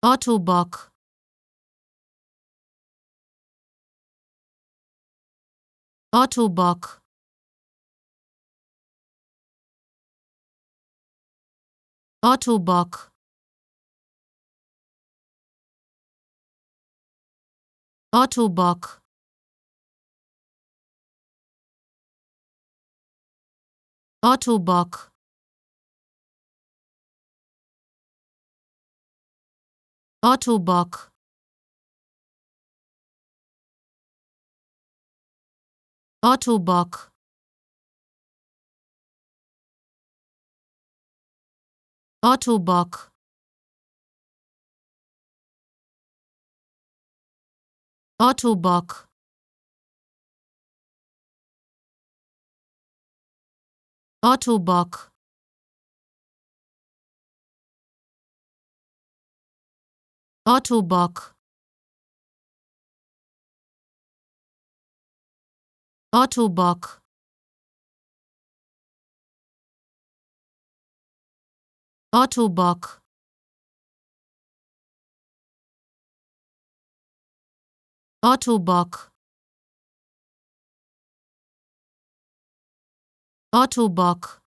Ottobock, Ottobock, Ottobock, Ottobock, Ottobock, Ottobock, Ottobock, Ottobock, Ottobock, Ottobock, Ottobock, Ottobock, Ottobock, Ottobock, Ottobock,